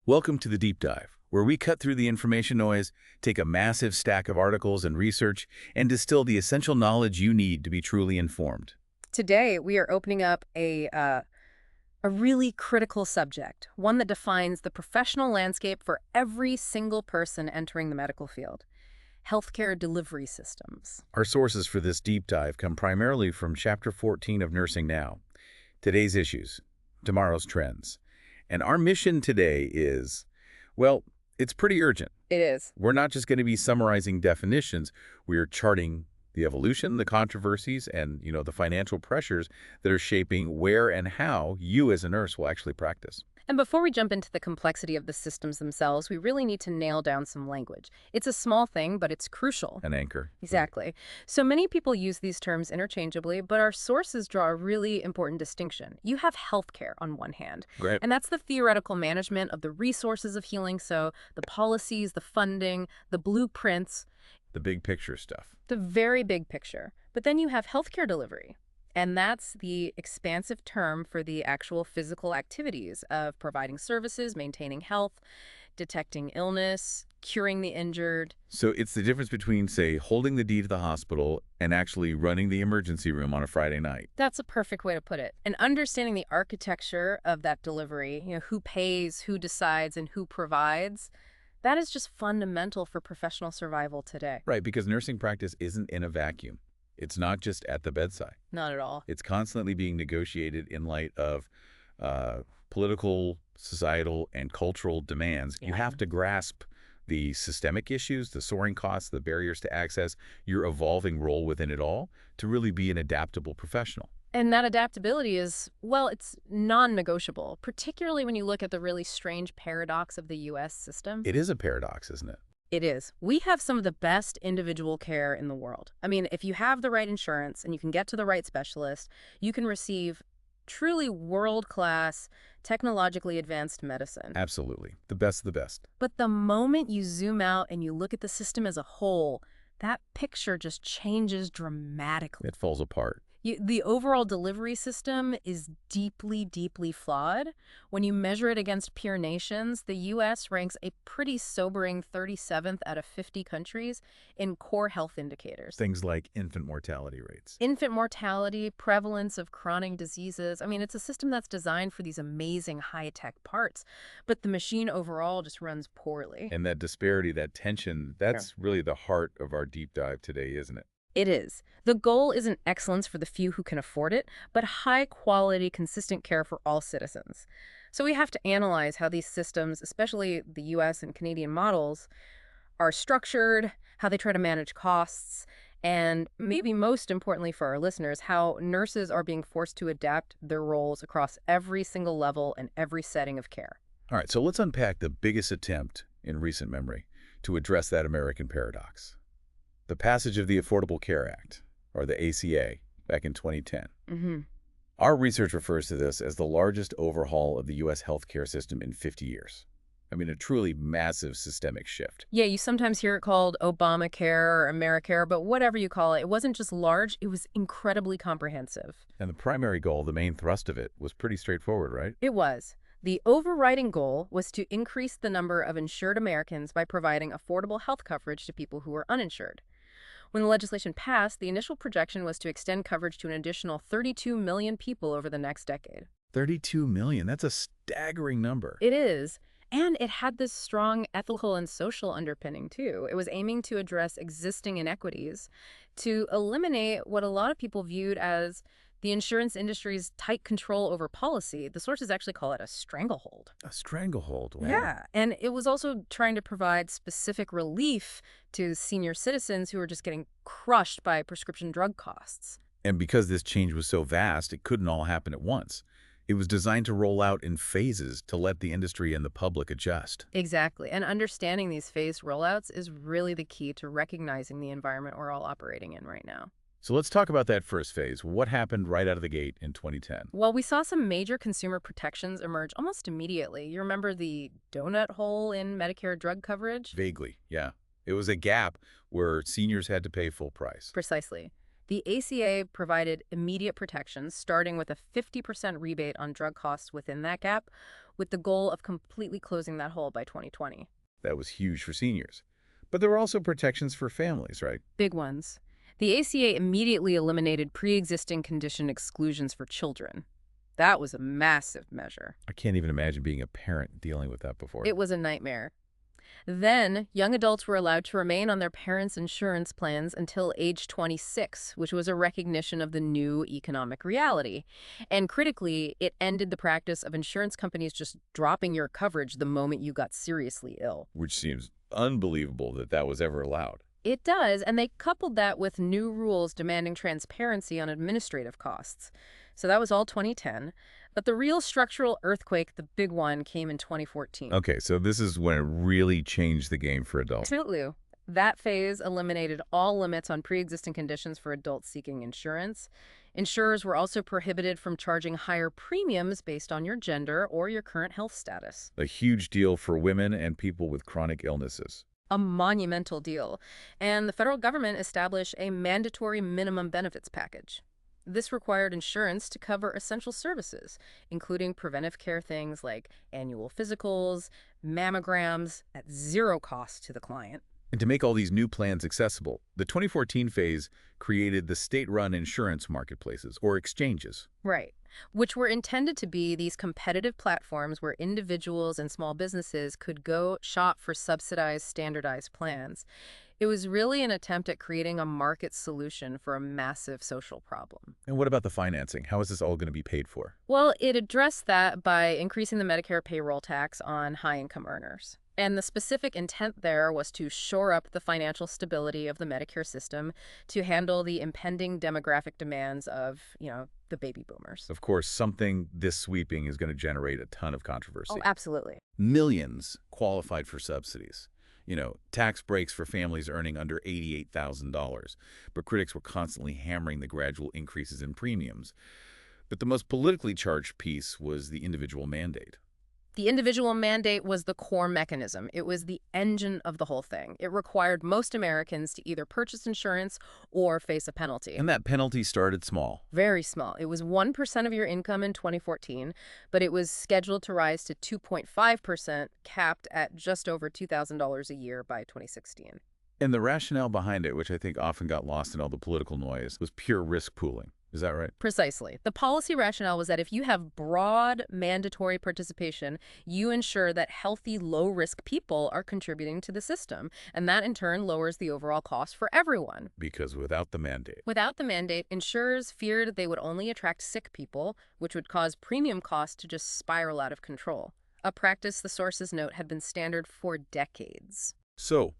Welcome to the Deep Dive, where we cut through the information noise, take a massive stack of articles and research, and distill the essential knowledge you need to be truly informed. Today, we are opening up a really critical subject, one that defines the professional landscape for every single person entering the medical field: healthcare delivery systems. Our sources for this deep dive come primarily from Chapter 14 of Nursing Now, today's issues, tomorrow's trends. And our mission today is, well, it's pretty urgent. It is. We're not just going to be summarizing definitions. We are charting the evolution, the controversies, and, the financial pressures that are shaping where and how you as a nurse will actually practice. And before we jump into the complexity of the systems themselves, we really need to nail down some language. It's a small thing, but it's crucial. An anchor. Exactly. So many people use these terms interchangeably, but our sources draw a really important distinction. You have healthcare on one hand, Great. and that's the theoretical management of the resources of healing, so the policies, the funding, the blueprints. The big picture stuff. The very big picture. But then you have healthcare delivery. And that's the expansive term for the actual physical activities of providing services, maintaining health, detecting illness, curing the injured. So it's the difference between, say, holding the key to the hospital and actually running the emergency room on a Friday night. That's a perfect way to put it. And understanding the architecture of that delivery, who pays, who decides, and who provides, that is just fundamental for professional survival today. Right, because nursing practice isn't in a vacuum. It's not just at the bedside. Not at all. It's constantly being negotiated in light of political, societal, and cultural demands. You have to grasp the systemic issues, the soaring costs, the barriers to access, your evolving role within it all to really be an adaptable professional. And that adaptability is, well, it's non-negotiable, particularly when you look at the really strange paradox of the U.S. system. It is a paradox, isn't it? It is. We have some of the best individual care in the world. I mean, if you have the right insurance and you can get to the right specialist, you can receive truly world-class, technologically advanced medicine. Absolutely. The best of the best. But the moment you zoom out and you look at the system as a whole, that picture just changes dramatically. It falls apart. The overall delivery system is deeply, deeply flawed. When you measure it against peer nations, the U.S. ranks a pretty sobering 37th out of 50 countries in core health indicators. Things like infant mortality rates. Infant mortality, prevalence of chronic diseases. I mean, it's a system that's designed for these amazing high-tech parts, but the machine overall just runs poorly. And that disparity, that tension, that's really the heart of our deep dive today, isn't it? It is. The goal isn't excellence for the few who can afford it, but high-quality, consistent care for all citizens. So we have to analyze how these systems, especially the U.S. and Canadian models, are structured, how they try to manage costs, and maybe most importantly for our listeners, how nurses are being forced to adapt their roles across every single level and every setting of care. All right, so let's unpack the biggest attempt in recent memory to address that American paradox. The passage of the Affordable Care Act, or the ACA, back in 2010. Our research refers to this as the largest overhaul of the U.S. healthcare system in 50 years. I mean, a truly massive systemic shift. Yeah, you sometimes hear it called Obamacare or AmeriCare, but whatever you call it, it wasn't just large, it was incredibly comprehensive. And the primary goal, the main thrust of it, was pretty straightforward, right? It was. The overriding goal was to increase the number of insured Americans by providing affordable health coverage to people who were uninsured. When the legislation passed, the initial projection was to extend coverage to an additional 32 million people over the next decade. 32 million, that's a staggering number. It is. And it had this strong ethical and social underpinning, too. It was aiming to address existing inequities, to eliminate what a lot of people viewed as the insurance industry's tight control over policy. The sources actually call it a stranglehold. A stranglehold, wow. Yeah, and it was also trying to provide specific relief to senior citizens who were just getting crushed by prescription drug costs. And because this change was so vast, it couldn't all happen at once. It was designed to roll out in phases to let the industry and the public adjust. Exactly, and understanding these phased rollouts is really the key to recognizing the environment we're all operating in right now. So let's talk about that first phase. What happened right out of the gate in 2010? Well, we saw some major consumer protections emerge almost immediately. You remember the donut hole in Medicare drug coverage? Vaguely, yeah. It was a gap where seniors had to pay full price. Precisely. The ACA provided immediate protections, starting with a 50% rebate on drug costs within that gap, with the goal of completely closing that hole by 2020. That was huge for seniors. But there were also protections for families, right? Big ones. The ACA immediately eliminated pre-existing condition exclusions for children. That was a massive measure. I can't even imagine being a parent dealing with that before. It was a nightmare. Then, young adults were allowed to remain on their parents' insurance plans until age 26, which was a recognition of the new economic reality. And critically, it ended the practice of insurance companies just dropping your coverage the moment you got seriously ill. Which seems unbelievable that that was ever allowed. It does, and they coupled that with new rules demanding transparency on administrative costs. So that was all 2010. But the real structural earthquake, the big one, came in 2014. Okay, so this is when it really changed the game for adults. Absolutely. That phase eliminated all limits on pre-existing conditions for adults seeking insurance. Insurers were also prohibited from charging higher premiums based on your gender or your current health status. A huge deal for women and people with chronic illnesses. A monumental deal. And the federal government established a mandatory minimum benefits package. This required insurance to cover essential services, including preventive care things like annual physicals, mammograms, at zero cost to the client. And to make all these new plans accessible, the 2014 phase created the state-run insurance marketplaces, or exchanges. Right, which were intended to be these competitive platforms where individuals and small businesses could go shop for subsidized, standardized plans. It was really an attempt at creating a market solution for a massive social problem. And what about the financing? How is this all going to be paid for? Well, it addressed that by increasing the Medicare payroll tax on high-income earners. And the specific intent there was to shore up the financial stability of the Medicare system to handle the impending demographic demands of, the baby boomers. Of course, something this sweeping is going to generate a ton of controversy. Oh, absolutely. Millions qualified for subsidies. Tax breaks for families earning under $88,000. But critics were constantly hammering the gradual increases in premiums. But the most politically charged piece was the individual mandate. The individual mandate was the core mechanism. It was the engine of the whole thing. It required most Americans to either purchase insurance or face a penalty. And that penalty started small. Very small. It was 1% of your income in 2014, but it was scheduled to rise to 2.5%, capped at just over $2,000 a year by 2016. And the rationale behind it, which I think often got lost in all the political noise, was pure risk pooling. Is that right? Precisely. The policy rationale was that if you have broad mandatory participation, you ensure that healthy, low-risk people are contributing to the system, and that in turn lowers the overall cost for everyone. Because without the mandate. Without the mandate, insurers feared they would only attract sick people, which would cause premium costs to just spiral out of control. A practice, the sources note, had been standard for decades. So,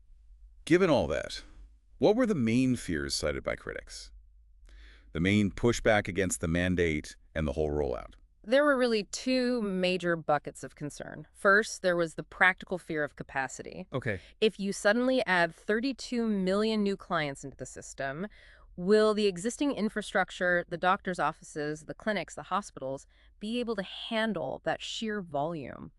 given all that, what were the main fears cited by critics? The main pushback against the mandate and the whole rollout? There were really two major buckets of concern. First, there was the practical fear of capacity. Okay. If you suddenly add 32 million new clients into the system, will the existing infrastructure, the doctor's offices, the clinics, the hospitals, be able to handle that sheer volume?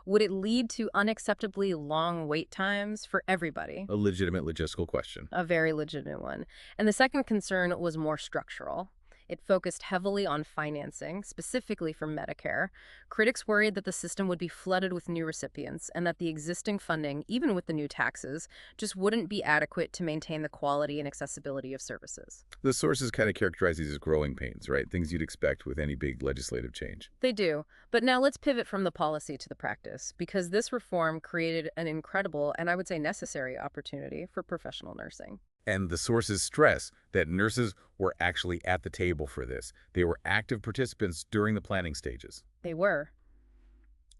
Would it lead to unacceptably long wait times for everybody? A legitimate logistical question. A very legitimate one. And the second concern was more structural. It focused heavily on financing, specifically for Medicare. Critics worried that the system would be flooded with new recipients and that the existing funding, even with the new taxes, just wouldn't be adequate to maintain the quality and accessibility of services. The sources kind of characterize these as growing pains, right? Things you'd expect with any big legislative change. They do. But now let's pivot from the policy to the practice, because this reform created an incredible and I would say necessary opportunity for professional nursing. And the sources stress that nurses were actually at the table for this. They were active participants during the planning stages. They were.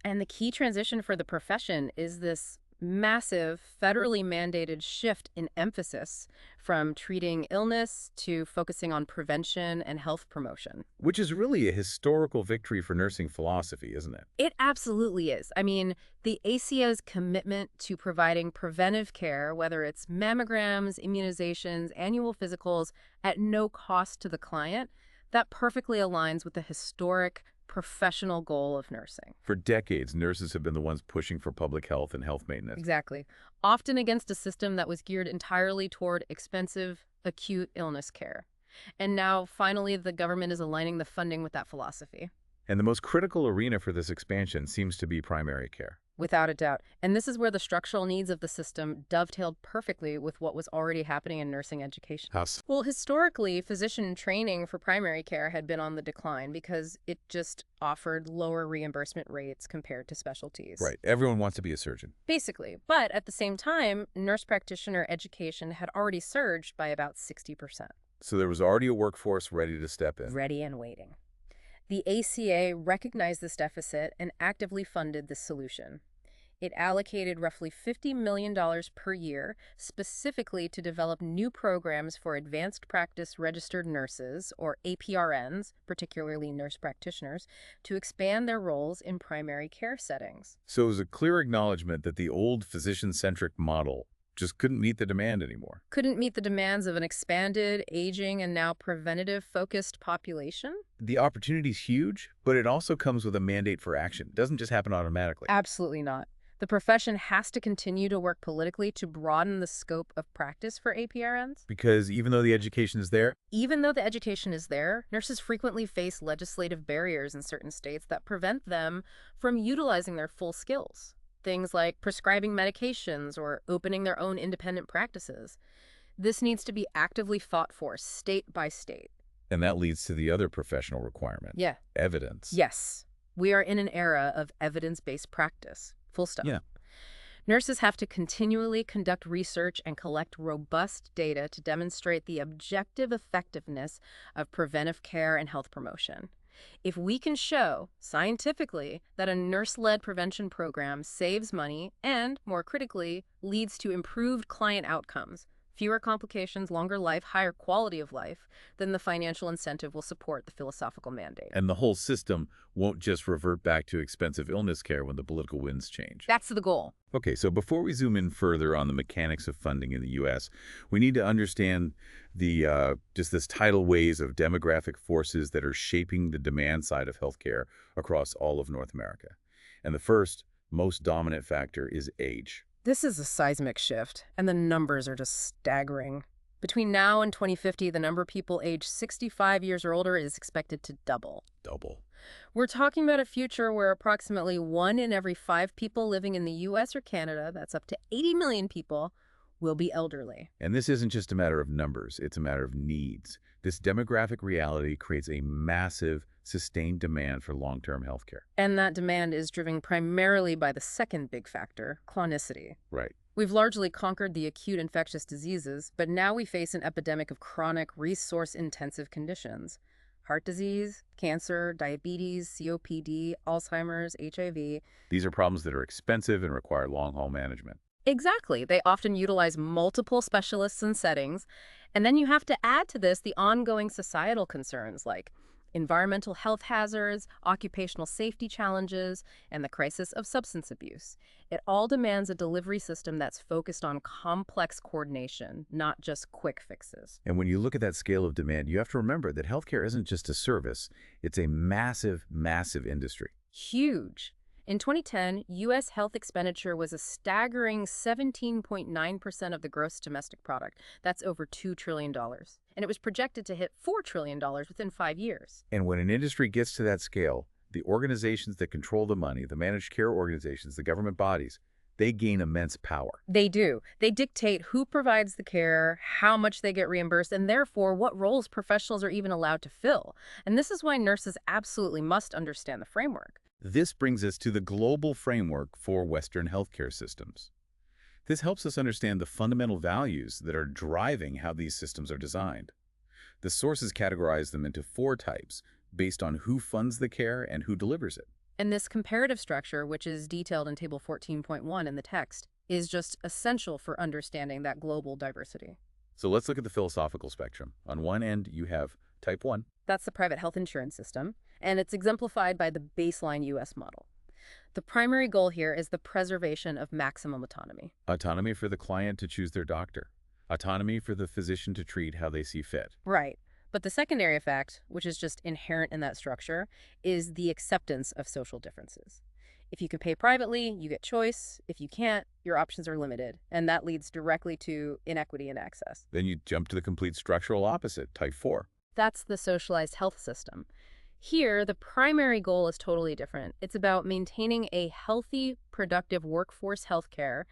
And the key transition for the profession is this massive federally mandated shift in emphasis from treating illness to focusing on prevention and health promotion. Which is really a historical victory for nursing philosophy, isn't it? It absolutely is. I mean, the ACO's commitment to providing preventive care, whether it's mammograms, immunizations, annual physicals, at no cost to the client, that perfectly aligns with the historic professional goal of nursing. For decades, nurses have been the ones pushing for public health and health maintenance. Exactly. Often against a system that was geared entirely toward expensive, acute illness care. And now, finally, the government is aligning the funding with that philosophy. And the most critical arena for this expansion seems to be primary care. Without a doubt. And this is where the structural needs of the system dovetailed perfectly with what was already happening in nursing education. How s- Well, historically, physician training for primary care had been on the decline because it just offered lower reimbursement rates compared to specialties. Right. Everyone wants to be a surgeon. Basically. But at the same time, nurse practitioner education had already surged by about 60%. So there was already a workforce ready to step in. Ready and waiting. The ACA recognized this deficit and actively funded this solution. It allocated roughly $50 million per year specifically to develop new programs for advanced practice registered nurses, or APRNs, particularly nurse practitioners, to expand their roles in primary care settings. So it was a clear acknowledgement that the old physician-centric model just couldn't meet the demand anymore. Couldn't meet the demands of an expanded, aging, and now preventative-focused population? The opportunity's huge, but it also comes with a mandate for action. It doesn't just happen automatically. Absolutely not. The profession has to continue to work politically to broaden the scope of practice for APRNs. Because even though the education is there, Even though the education is there, nurses frequently face legislative barriers in certain states that prevent them from utilizing their full skills. Things like prescribing medications or opening their own independent practices. This needs to be actively fought for, state by state. and that leads to the other professional requirement, Yeah. evidence. Yes. We are in an era of evidence-based practice. Full stop. Yeah. Nurses have to continually conduct research and collect robust data to demonstrate the objective effectiveness of preventive care and health promotion. If we can show, scientifically, that a nurse-led prevention program saves money and, more critically, leads to improved client outcomes, fewer complications, longer life, higher quality of life, then the financial incentive will support the philosophical mandate. And the whole system won't just revert back to expensive illness care when the political winds change. That's the goal. Okay, so before we zoom in further on the mechanics of funding in the U.S., we need to understand the just this tidal waves of demographic forces that are shaping the demand side of healthcare across all of North America. And the first, most dominant factor is age. This is a seismic shift, and the numbers are just staggering. Between now and 2050, the number of people aged 65 years or older is expected to double. Double. We're talking about a future where approximately 1 in every 5 people living in the U.S. or Canada, that's up to 80 million people, will be elderly. And this isn't just a matter of numbers, it's a matter of needs. This demographic reality creates a massive, sustained demand for long-term healthcare. And that demand is driven primarily by the second big factor, chronicity. Right. We've largely conquered the acute infectious diseases, but now we face an epidemic of chronic, resource-intensive conditions. Heart disease, cancer, diabetes, COPD, Alzheimer's, HIV. These are problems that are expensive and require long-haul management. Exactly. They often utilize multiple specialists and settings. And then you have to add to this the ongoing societal concerns like environmental health hazards, occupational safety challenges, and the crisis of substance abuse. It all demands a delivery system that's focused on complex coordination, not just quick fixes. And when you look at that scale of demand, you have to remember that healthcare isn't just a service, it's a massive, massive industry. Huge. In 2010, U.S. health expenditure was a staggering 17.9% of the gross domestic product. That's over $2 trillion. And it was projected to hit $4 trillion within 5 years. And when an industry gets to that scale, the organizations that control the money, the managed care organizations, the government bodies, they gain immense power. They do. They dictate who provides the care, how much they get reimbursed, and therefore what roles professionals are even allowed to fill. And this is why nurses absolutely must understand the framework. This brings us to the global framework for Western healthcare systems. This helps us understand the fundamental values that are driving how these systems are designed. The sources categorize them into 4 types based on who funds the care and who delivers it. And this comparative structure, which is detailed in Table 14.1 in the text, is just essential for understanding that global diversity. So let's look at the philosophical spectrum. On one end, you have Type 1. That's the private health insurance system, and it's exemplified by the baseline U.S. model. The primary goal here is the preservation of maximum autonomy. Autonomy for the client to choose their doctor. Autonomy for the physician to treat how they see fit. Right. But the secondary effect, which is just inherent in that structure, is the acceptance of social differences. If you can pay privately, you get choice. If you can't, your options are limited, and that leads directly to inequity in access. Then you jump to the complete structural opposite, Type 4. That's the socialized health system. Here, the primary goal is totally different. It's about maintaining a healthy, productive workforce. Healthcare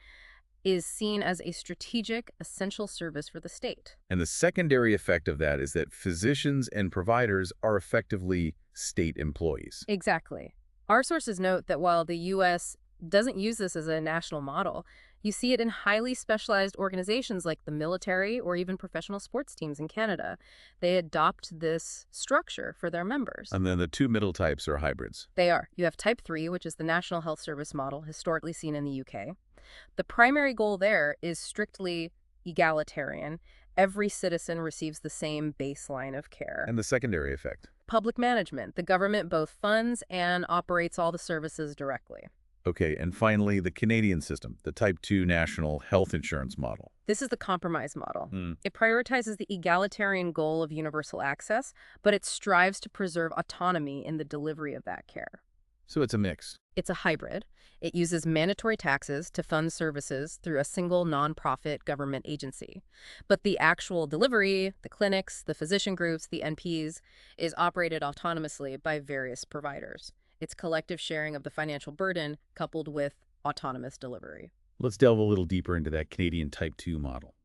is seen as a strategic, essential service for the state. And the secondary effect of that is that physicians and providers are effectively state employees. Exactly. Our sources note that while the U.S. doesn't use this as a national model, you see it in highly specialized organizations like the military or even professional sports teams in Canada. They adopt this structure for their members. And then the two middle types are hybrids. They are. You have Type 3, which is the National Health Service model historically seen in the UK. The primary goal there is strictly egalitarian. Every citizen receives the same baseline of care. And the secondary effect. Public management. The government both funds and operates all the services directly. Okay, and finally, the Canadian system, the Type 2 National Health Insurance Model. This is the compromise model. It prioritizes the egalitarian goal of universal access, but it strives to preserve autonomy in the delivery of that care. So it's a mix. It's a hybrid. It uses mandatory taxes to fund services through a single nonprofit government agency. But the actual delivery, the clinics, the physician groups, the NPs, is operated autonomously by various providers. It's collective sharing of the financial burden coupled with autonomous delivery. Let's delve a little deeper into that Canadian Type 2 model.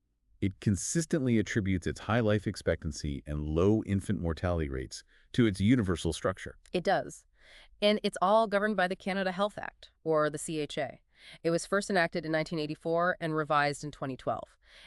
It consistently attributes its high life expectancy and low infant mortality rates to its universal structure. It does. And it's all governed by the Canada Health Act, or the CHA. It was first enacted in 1984 and revised in 2012.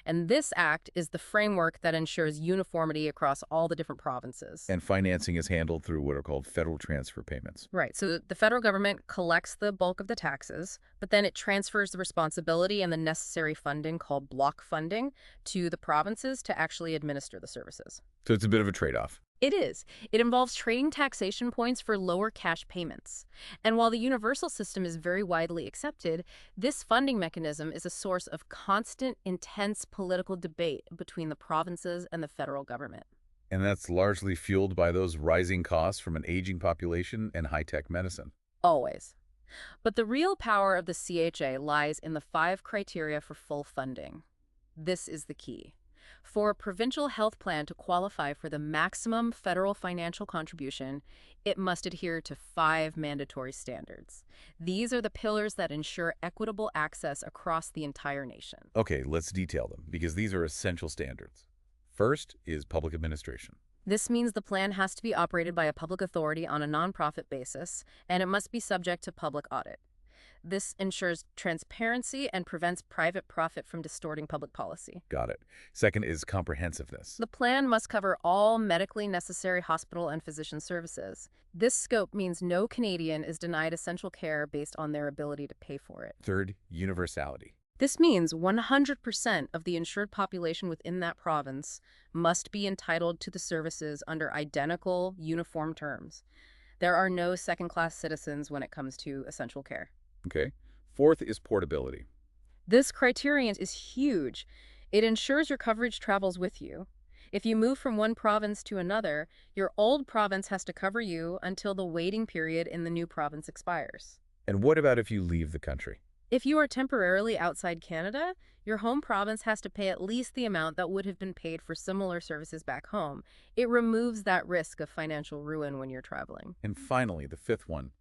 And this act is the framework that ensures uniformity across all the different provinces. And financing is handled through what are called federal transfer payments. Right. So the federal government collects the bulk of the taxes, but then it transfers the responsibility and the necessary funding, called block funding, to the provinces to actually administer the services. So it's a bit of a trade-off. It is. It involves trading taxation points for lower cash payments. And while the universal system is very widely accepted, this funding mechanism is a source of constant, intense political debate between the provinces and the federal government. And that's largely fueled by those rising costs from an aging population and high-tech medicine. Always. But the real power of the CHA lies in the 5 criteria for full funding. This is the key. For a provincial health plan to qualify for the maximum federal financial contribution, it must adhere to 5 mandatory standards. These are the pillars that ensure equitable access across the entire nation. Okay, let's detail them, because these are essential standards. First is public administration. This means the plan has to be operated by a public authority on a nonprofit basis, and it must be subject to public audit. This ensures transparency and prevents private profit from distorting public policy. Got it. Second is comprehensiveness. The plan must cover all medically necessary hospital and physician services. This scope means no Canadian is denied essential care based on their ability to pay for it. Third, universality. This means 100% of the insured population within that province must be entitled to the services under identical, uniform terms. There are no second-class citizens when it comes to essential care. Okay. Fourth is portability. This criterion is huge. It ensures your coverage travels with you. If you move from one province to another, your old province has to cover you until the waiting period in the new province expires. And what about if you leave the country? If you are temporarily outside Canada, your home province has to pay at least the amount that would have been paid for similar services back home. It removes that risk of financial ruin when you're traveling. And finally, the fifth one,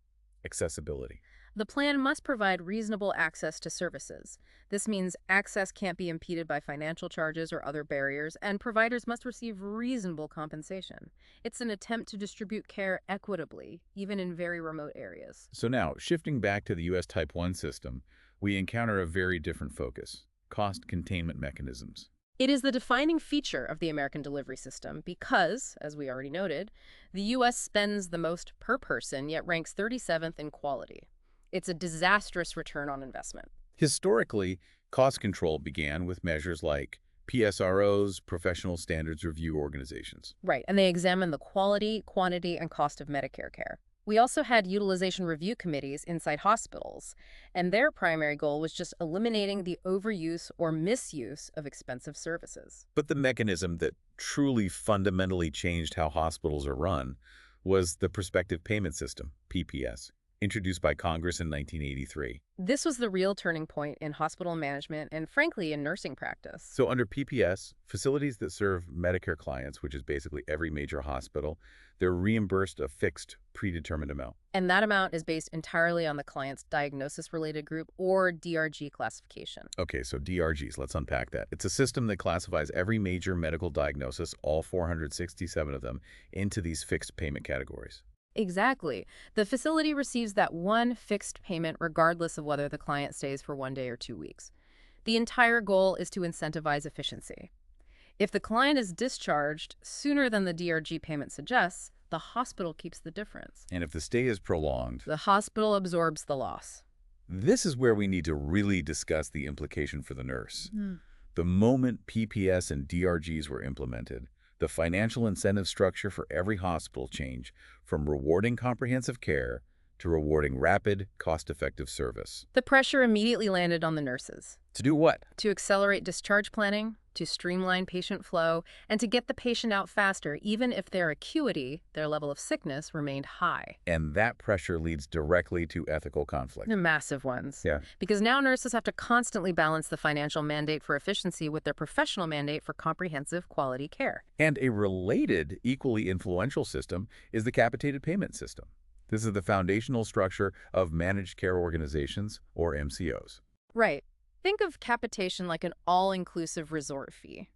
accessibility. The plan must provide reasonable access to services. This means access can't be impeded by financial charges or other barriers, and providers must receive reasonable compensation. It's an attempt to distribute care equitably, even in very remote areas. So now, shifting back to the U.S. Type 1 system, we encounter a very different focus: cost containment mechanisms. It is the defining feature of the American delivery system because, as we already noted, the U.S. spends the most per person, yet ranks 37th in quality. It's a disastrous return on investment. Historically, cost control began with measures like PSROs, Professional Standards Review Organizations. Right, and they examine the quality, quantity, and cost of Medicare care. We also had utilization review committees inside hospitals, and their primary goal was just eliminating the overuse or misuse of expensive services. But the mechanism that truly fundamentally changed how hospitals are run was the prospective payment system, PPS. introduced by Congress in 1983. This was the real turning point in hospital management and, frankly, in nursing practice. So under PPS, facilities that serve Medicare clients, which is basically every major hospital, they're reimbursed a fixed, predetermined amount. And that amount is based entirely on the client's diagnosis-related group, or DRG classification. Okay, so DRGs, let's unpack that. It's a system that classifies every major medical diagnosis, all 467 of them, into these fixed payment categories. Exactly. The facility receives that one fixed payment regardless of whether the client stays for 1 day or 2 weeks. The entire goal is to incentivize efficiency. If the client is discharged sooner than the DRG payment suggests, the hospital keeps the difference. And if the stay is prolonged, The hospital absorbs the loss. this is where we need to really discuss the implication for the nurse. The moment PPS and DRGs were implemented, the financial incentive structure for every hospital changed from rewarding comprehensive care to rewarding rapid, cost-effective service. The pressure immediately landed on the nurses To do what? to accelerate discharge planning, to streamline patient flow, and to get the patient out faster, even if their acuity, their level of sickness, remained high. And that pressure leads directly to ethical conflict. The massive ones. Yeah. Because now nurses have to constantly balance the financial mandate for efficiency with their professional mandate for comprehensive quality care. And a related, equally influential system is the capitated payment system. This is the foundational structure of managed care organizations, or MCOs. Right. Think of capitation like an all-inclusive resort fee.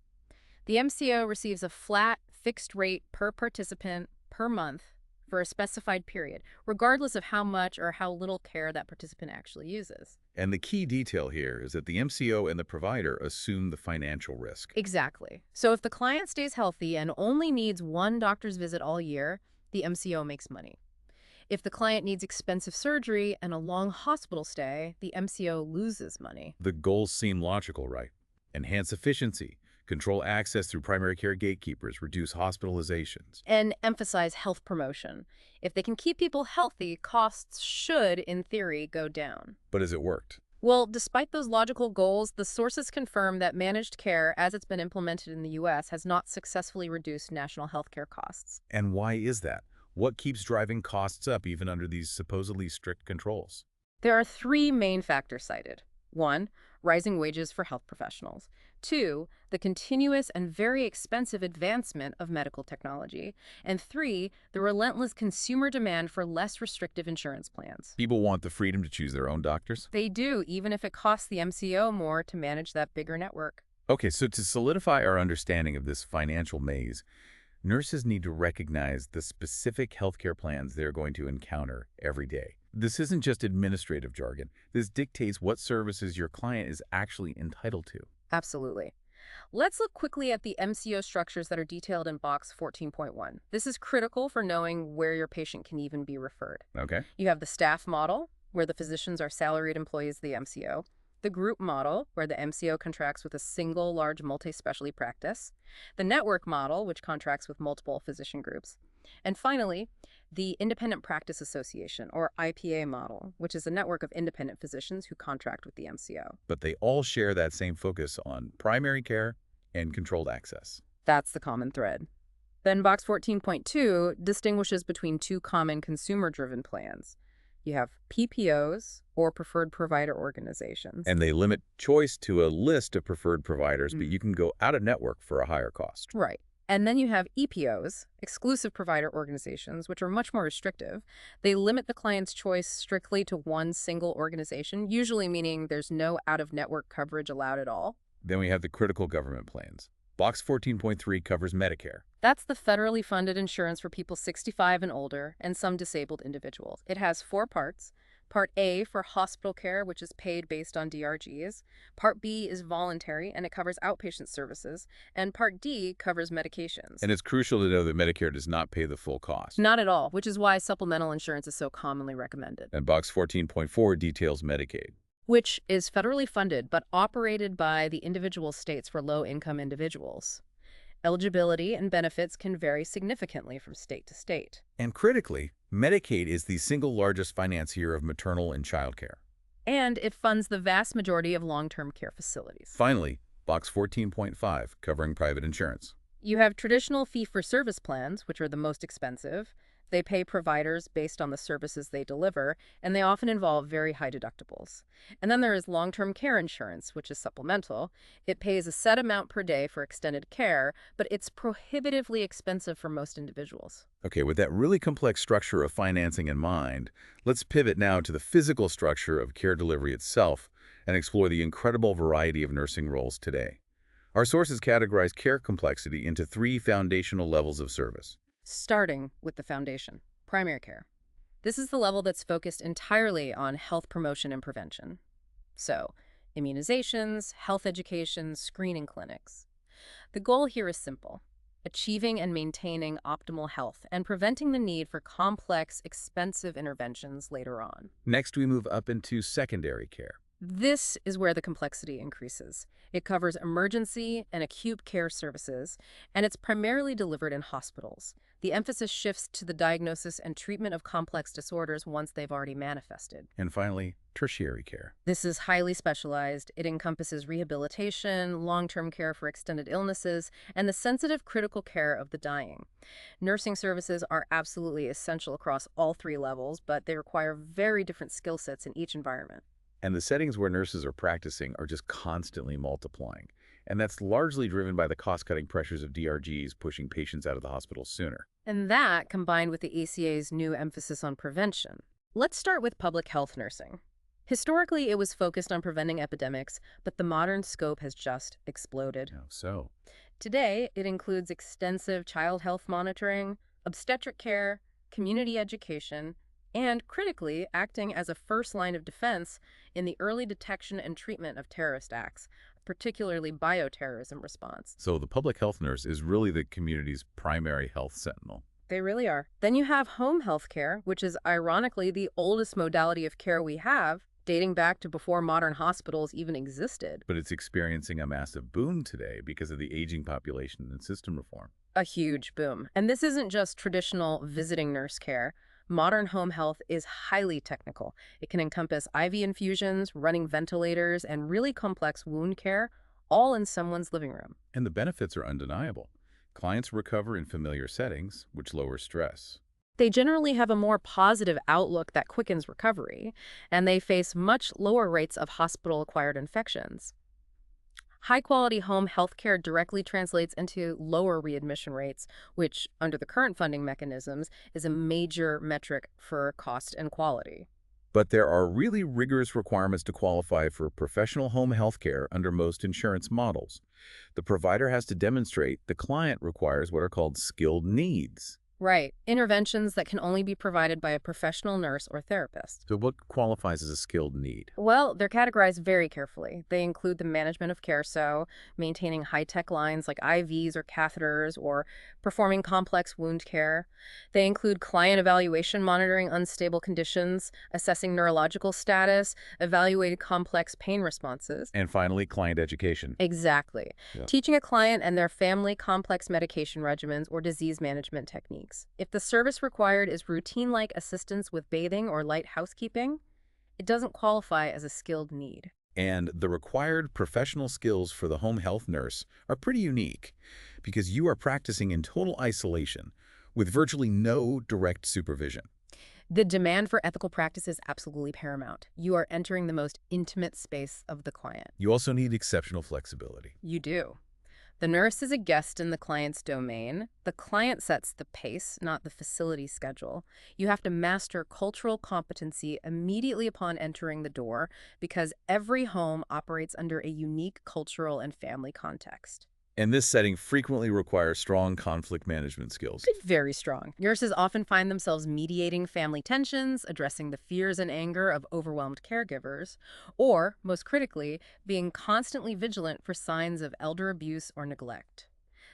The MCO receives a flat, fixed rate per participant per month for a specified period, regardless of how much or how little care that participant actually uses. And the key detail here is that the MCO and the provider assume the financial risk. Exactly. So if the client stays healthy and only needs one doctor's visit all year, the MCO makes money. If the client needs expensive surgery and a long hospital stay, the MCO loses money. The goals seem logical, right? Enhance efficiency, control access through primary care gatekeepers, reduce hospitalizations. And emphasize health promotion. If they can keep people healthy, costs should, in theory, go down. But has it worked? Well, despite those logical goals, the sources confirm that managed care, as it's been implemented in the U.S., has not successfully reduced national healthcare costs. And why is that? What keeps driving costs up even under these supposedly strict controls? There are 3 main factors cited. 1, rising wages for health professionals. 2, the continuous and very expensive advancement of medical technology. And 3, the relentless consumer demand for less restrictive insurance plans. People want the freedom to choose their own doctors? They do, even if it costs the MCO more to manage that bigger network. Okay, so to solidify our understanding of this financial maze, nurses need to recognize the specific healthcare plans they're going to encounter every day. This isn't just administrative jargon. This dictates what services your client is actually entitled to. Absolutely. Let's look quickly at the MCO structures that are detailed in box 14.1. This is critical for knowing where your patient can even be referred. Okay. You have the staff model, where the physicians are salaried employees of the MCO. The group model, where the MCO contracts with a single large multi-specialty practice. The network model, which contracts with multiple physician groups. And finally, the Independent Practice Association, or IPA model, which is a network of independent physicians who contract with the MCO. But they all share that same focus on primary care and controlled access. That's the common thread. Then box 14.2 distinguishes between 2 common consumer-driven plans. You have PPOs, or preferred provider organizations. And they limit choice to a list of preferred providers, but you can go out of network for a higher cost. Right. And then you have EPOs, exclusive provider organizations, which are much more restrictive. They limit the client's choice strictly to one single organization, usually meaning there's no out-of-network coverage allowed at all. Then we have the critical government plans. Box 14.3 covers Medicare. That's the federally funded insurance for people 65 and older and some disabled individuals. It has 4 parts. Part A for hospital care, which is paid based on DRGs. Part B is voluntary, and it covers outpatient services. And Part D covers medications. And it's crucial to know that Medicare does not pay the full cost. Not at all, which is why supplemental insurance is so commonly recommended. And Box 14.4 details Medicaid, which is federally funded but operated by the individual states for low-income individuals. Eligibility and benefits can vary significantly from state to state. And critically, Medicaid is the single largest financier of maternal and child care. And it funds the vast majority of long-term care facilities. Finally, Box 14.5, covering private insurance. You have traditional fee-for-service plans, which are the most expensive. They pay providers based on the services they deliver, and they often involve very high deductibles. And then there is long-term care insurance, which is supplemental. It pays a set amount per day for extended care, but it's prohibitively expensive for most individuals. Okay, with that really complex structure of financing in mind, let's pivot now to the physical structure of care delivery itself and explore the incredible variety of nursing roles today. Our sources categorize care complexity into three foundational levels of service. Starting with the foundation, primary care. This is the level that's focused entirely on health promotion and prevention. So, immunizations, health education, screening clinics. The goal here is simple: achieving and maintaining optimal health and preventing the need for complex, expensive interventions later on. Next, we move up into secondary care. This is where the complexity increases. It covers emergency and acute care services, and it's primarily delivered in hospitals. The emphasis shifts to the diagnosis and treatment of complex disorders once they've already manifested. And finally, tertiary care. This is highly specialized. It encompasses rehabilitation, long-term care for extended illnesses, and the sensitive critical care of the dying. Nursing services are absolutely essential across all three levels, but they require very different skill sets in each environment. And the settings where nurses are practicing are just constantly multiplying. And that's largely driven by the cost-cutting pressures of DRGs pushing patients out of the hospital sooner. And that, combined with the ACA's new emphasis on prevention. Let's start with public health nursing. Historically, it was focused on preventing epidemics, but the modern scope has just exploded. Oh, so? Today, it includes extensive child health monitoring, obstetric care, community education, and, critically, acting as a first line of defense in the early detection and treatment of terrorist acts, particularly bioterrorism response. So the public health nurse is really the community's primary health sentinel. They really are. Then you have home health care, which is ironically the oldest modality of care we have, dating back to before modern hospitals even existed. But it's experiencing a massive boom today because of the aging population and system reform. A huge boom. And this isn't just traditional visiting nurse care. Modern home health is highly technical. It can encompass IV infusions, running ventilators, and really complex wound care, all in someone's living room. And the benefits are undeniable. Clients recover in familiar settings, which lowers stress. They generally have a more positive outlook that quickens recovery, and they face much lower rates of hospital-acquired infections. High-quality home health care directly translates into lower readmission rates, which, under the current funding mechanisms, is a major metric for cost and quality. But there are really rigorous requirements to qualify for professional home health care under most insurance models. The provider has to demonstrate the client requires what are called skilled needs. Right. Interventions that can only be provided by a professional nurse or therapist. So what qualifies as a skilled need? Well, they're categorized very carefully. They include the management of care, so maintaining high-tech lines like IVs or catheters, or performing complex wound care. They include client evaluation, monitoring unstable conditions, assessing neurological status, evaluating complex pain responses. And finally, client education. Exactly. Yeah. Teaching a client and their family complex medication regimens or disease management techniques. If the service required is routine-like assistance with bathing or light housekeeping, it doesn't qualify as a skilled need. And the required professional skills for the home health nurse are pretty unique because you are practicing in total isolation with virtually no direct supervision. The demand for ethical practice is absolutely paramount. You are entering the most intimate space of the client. You also need exceptional flexibility. You do. The nurse is a guest in the client's domain. The client sets the pace, not the facility schedule. You have to master cultural competency immediately upon entering the door because every home operates under a unique cultural and family context. And this setting frequently requires strong conflict management skills. Very strong. Nurses often find themselves mediating family tensions, addressing the fears and anger of overwhelmed caregivers, or, most critically, being constantly vigilant for signs of elder abuse or neglect.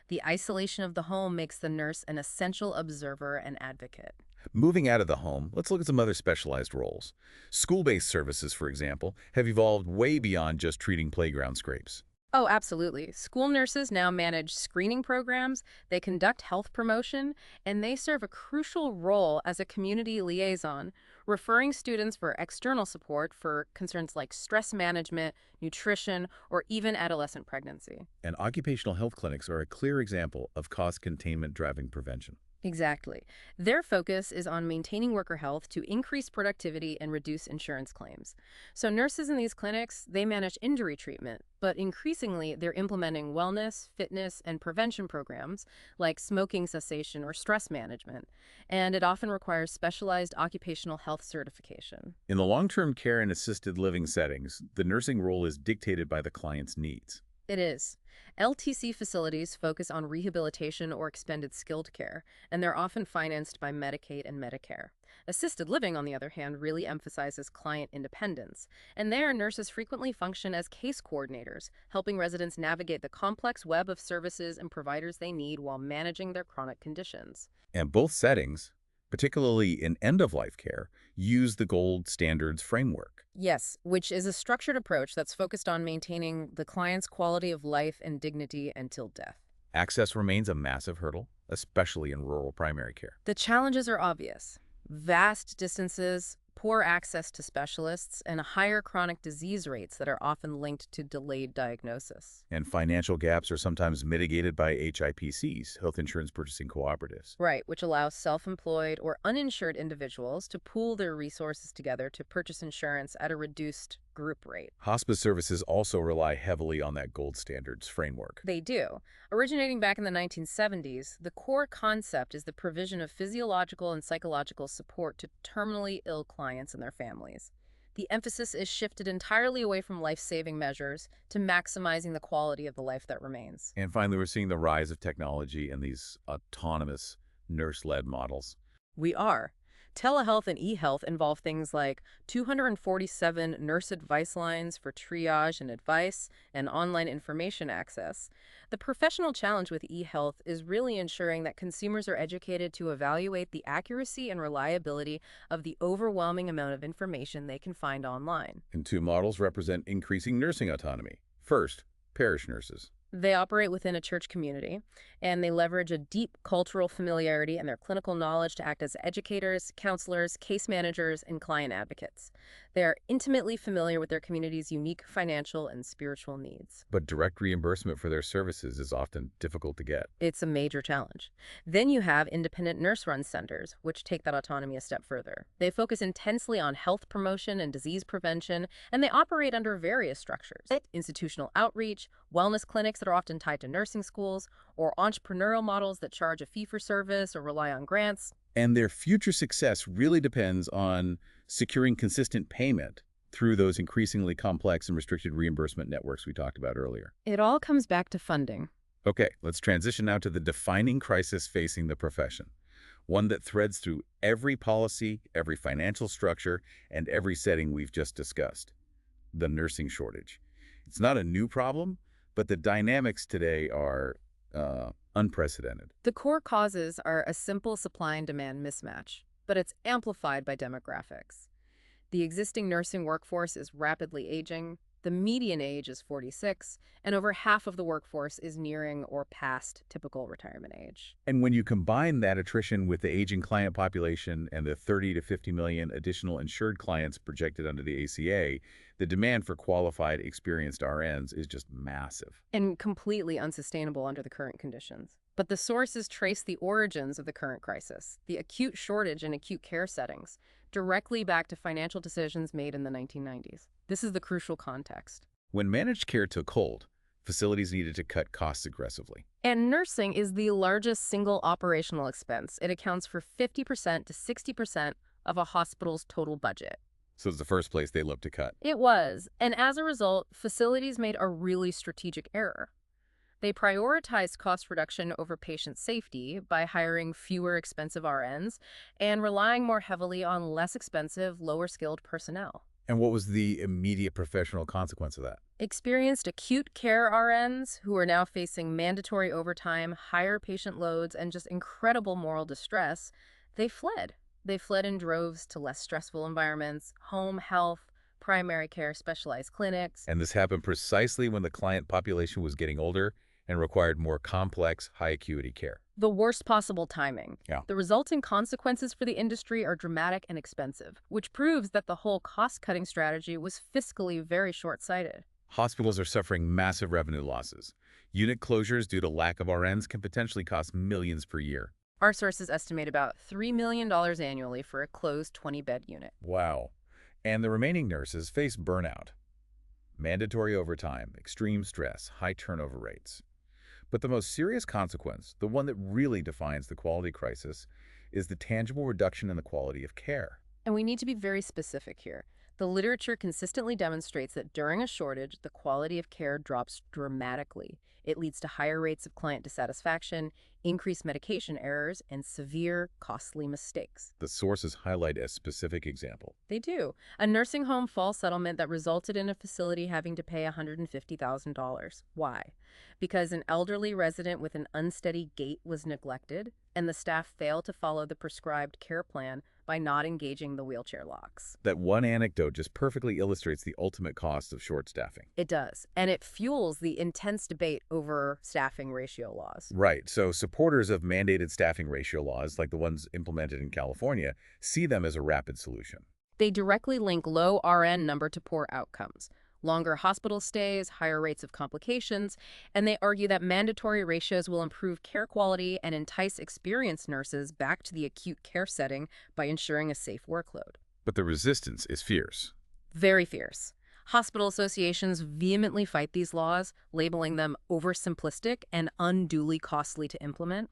The isolation of the home makes the nurse an essential observer and advocate. Moving out of the home, let's look at some other specialized roles. School-based services, for example, have evolved way beyond just treating playground scrapes. Oh, absolutely. School nurses now manage screening programs, they conduct health promotion, and they serve a crucial role as a community liaison, referring students for external support for concerns like stress management, nutrition, or even adolescent pregnancy. And occupational health clinics are a clear example of cost containment driving prevention. Exactly. Their focus is on maintaining worker health to increase productivity and reduce insurance claims. So nurses in these clinics, they manage injury treatment, but increasingly they're implementing wellness, fitness, and prevention programs like smoking cessation or stress management. And it often requires specialized occupational health certification. In the long-term care and assisted living settings, the nursing role is dictated by the client's needs. It is. LTC facilities focus on rehabilitation or expanded skilled care, and they're often financed by Medicaid and Medicare. Assisted living, on the other hand, really emphasizes client independence, and there nurses frequently function as case coordinators, helping residents navigate the complex web of services and providers they need while managing their chronic conditions. And both settings, particularly in end-of-life care, use the gold standards framework. Yes, which is a structured approach that's focused on maintaining the client's quality of life and dignity until death. Access remains a massive hurdle, especially in rural primary care. The challenges are obvious. Vast distances, poor access to specialists, and higher chronic disease rates that are often linked to delayed diagnosis. And financial gaps are sometimes mitigated by HIPCs, health insurance purchasing cooperatives. Right, which allows self-employed or uninsured individuals to pool their resources together to purchase insurance at a reduced group rate. Hospice services also rely heavily on that gold standards framework. They do. Originating back in the 1970s, the core concept is the provision of physiological and psychological support to terminally ill clients and their families. The emphasis is shifted entirely away from life-saving measures to maximizing the quality of the life that remains. And finally, we're seeing the rise of technology and these autonomous nurse-led models. We are. Telehealth and e-health involve things like 247 nurse advice lines for triage and advice and online information access. The professional challenge with e-health is really ensuring that consumers are educated to evaluate the accuracy and reliability of the overwhelming amount of information they can find online. And two models represent increasing nursing autonomy. First, parish nurses. They operate within a church community, and they leverage a deep cultural familiarity and their clinical knowledge to act as educators, counselors, case managers, and client advocates. They are intimately familiar with their community's unique financial and spiritual needs. But direct reimbursement for their services is often difficult to get. It's a major challenge. Then you have independent nurse-run centers, which take that autonomy a step further. They focus intensely on health promotion and disease prevention, and they operate under various structures: institutional outreach, wellness clinics that are often tied to nursing schools, or entrepreneurial models that charge a fee for service or rely on grants. And their future success really depends on securing consistent payment through those increasingly complex and restricted reimbursement networks we talked about earlier. It all comes back to funding. Okay, let's transition now to the defining crisis facing the profession, one that threads through every policy, every financial structure, and every setting we've just discussed: the nursing shortage. It's not a new problem, but the dynamics today are unprecedented. The core causes are a simple supply and demand mismatch, but it's amplified by demographics. The existing nursing workforce is rapidly aging. The median age is 46, and over half of the workforce is nearing or past typical retirement age. And when you combine that attrition with the aging client population and the 30 to 50 million additional insured clients projected under the ACA, the demand for qualified, experienced RNs is just massive. And completely unsustainable under the current conditions. But the sources trace the origins of the current crisis, the acute shortage in acute care settings, directly back to financial decisions made in the 1990s. This is the crucial context. When managed care took hold, facilities needed to cut costs aggressively. And nursing is the largest single operational expense. It accounts for 50% to 60% of a hospital's total budget. So it's the first place they looked to cut. It was. And as a result, facilities made a really strategic error. They prioritized cost reduction over patient safety by hiring fewer expensive RNs and relying more heavily on less expensive, lower-skilled personnel. And what was the immediate professional consequence of that? Experienced acute care RNs who are now facing mandatory overtime, higher patient loads, and just incredible moral distress, they fled. They fled in droves to less stressful environments, home health, primary care, specialized clinics. And this happened precisely when the client population was getting older and required more complex, high-acuity care. The worst possible timing. Yeah. The resulting consequences for the industry are dramatic and expensive, which proves that the whole cost-cutting strategy was fiscally very short-sighted. Hospitals are suffering massive revenue losses. Unit closures due to lack of RNs can potentially cost millions per year. Our sources estimate about $3 million annually for a closed 20-bed unit. Wow. And the remaining nurses face burnout, mandatory overtime, extreme stress, high turnover rates. But the most serious consequence, the one that really defines the quality crisis, is the tangible reduction in the quality of care. And we need to be very specific here. The literature consistently demonstrates that during a shortage, the quality of care drops dramatically. It leads to higher rates of client dissatisfaction, increased medication errors, and severe, costly mistakes. The sources highlight a specific example. They do. A nursing home fall settlement that resulted in a facility having to pay $150,000. Why? Because an elderly resident with an unsteady gait was neglected, and the staff failed to follow the prescribed care plan by not engaging the wheelchair locks. That one anecdote just perfectly illustrates the ultimate cost of short staffing. It does, and it fuels the intense debate over staffing ratio laws. Right, so supporters of mandated staffing ratio laws, like the ones implemented in California, see them as a rapid solution. They directly link low RN number to poor outcomes, longer hospital stays, higher rates of complications, and they argue that mandatory ratios will improve care quality and entice experienced nurses back to the acute care setting by ensuring a safe workload. But the resistance is fierce. Very fierce. Hospital associations vehemently fight these laws, labeling them oversimplistic and unduly costly to implement.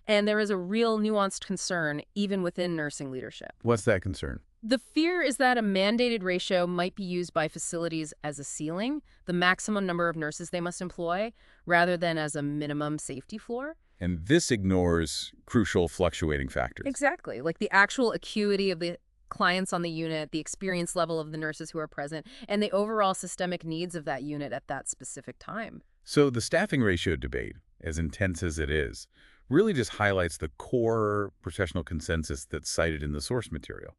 And there is a real nuanced concern even within nursing leadership. What's that concern? The fear is that a mandated ratio might be used by facilities as a ceiling, the maximum number of nurses they must employ, rather than as a minimum safety floor. And this ignores crucial fluctuating factors. Exactly, like the actual acuity of the clients on the unit, the experience level of the nurses who are present, and the overall systemic needs of that unit at that specific time. So the staffing ratio debate, as intense as it is, really just highlights the core professional consensus that's cited in the source material.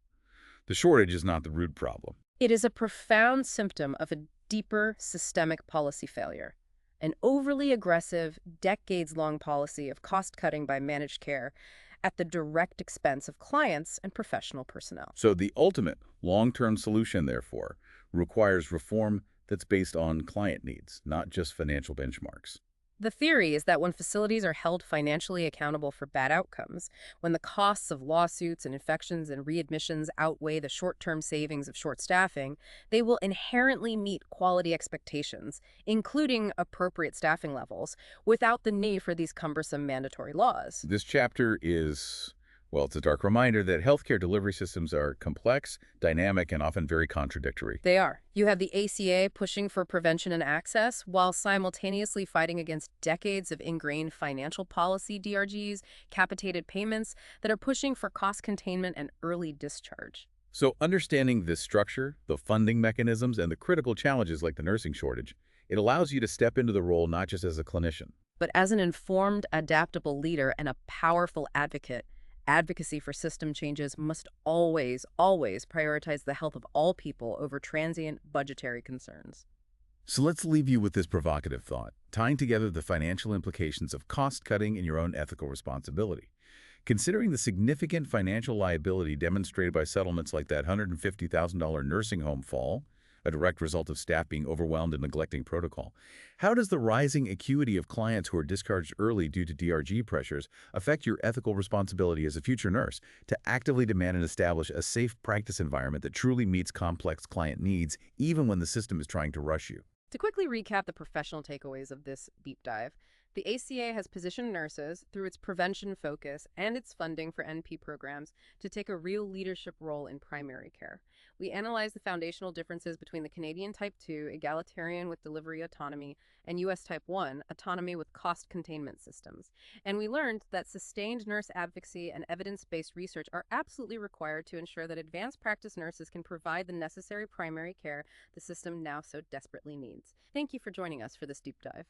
The shortage is not the root problem. It is a profound symptom of a deeper systemic policy failure, an overly aggressive, decades-long policy of cost-cutting by managed care at the direct expense of clients and professional personnel. So the ultimate long-term solution, therefore, requires reform that's based on client needs, not just financial benchmarks. The theory is that when facilities are held financially accountable for bad outcomes, when the costs of lawsuits and infections and readmissions outweigh the short-term savings of short staffing, they will inherently meet quality expectations, including appropriate staffing levels, without the need for these cumbersome mandatory laws. This chapter is, well, it's a dark reminder that healthcare delivery systems are complex, dynamic, and often very contradictory. They are. You have the ACA pushing for prevention and access while simultaneously fighting against decades of ingrained financial policy DRGs, capitated payments that are pushing for cost containment and early discharge. So understanding this structure, the funding mechanisms, and the critical challenges like the nursing shortage, it allows you to step into the role not just as a clinician, but as an informed, adaptable leader and a powerful advocate. Advocacy for system changes must always, always prioritize the health of all people over transient budgetary concerns. So let's leave you with this provocative thought, tying together the financial implications of cost-cutting and your own ethical responsibility. Considering the significant financial liability demonstrated by settlements like that $150,000 nursing home fall, a direct result of staff being overwhelmed and neglecting protocol, how does the rising acuity of clients who are discharged early due to DRG pressures affect your ethical responsibility as a future nurse to actively demand and establish a safe practice environment that truly meets complex client needs, even when the system is trying to rush you? To quickly recap the professional takeaways of this deep dive, the ACA has positioned nurses, through its prevention focus and its funding for NP programs, to take a real leadership role in primary care. We analyzed the foundational differences between the Canadian Type 2, egalitarian with delivery autonomy, and U.S. Type 1, autonomy with cost containment systems. And we learned that sustained nurse advocacy and evidence-based research are absolutely required to ensure that advanced practice nurses can provide the necessary primary care the system now so desperately needs. Thank you for joining us for this deep dive.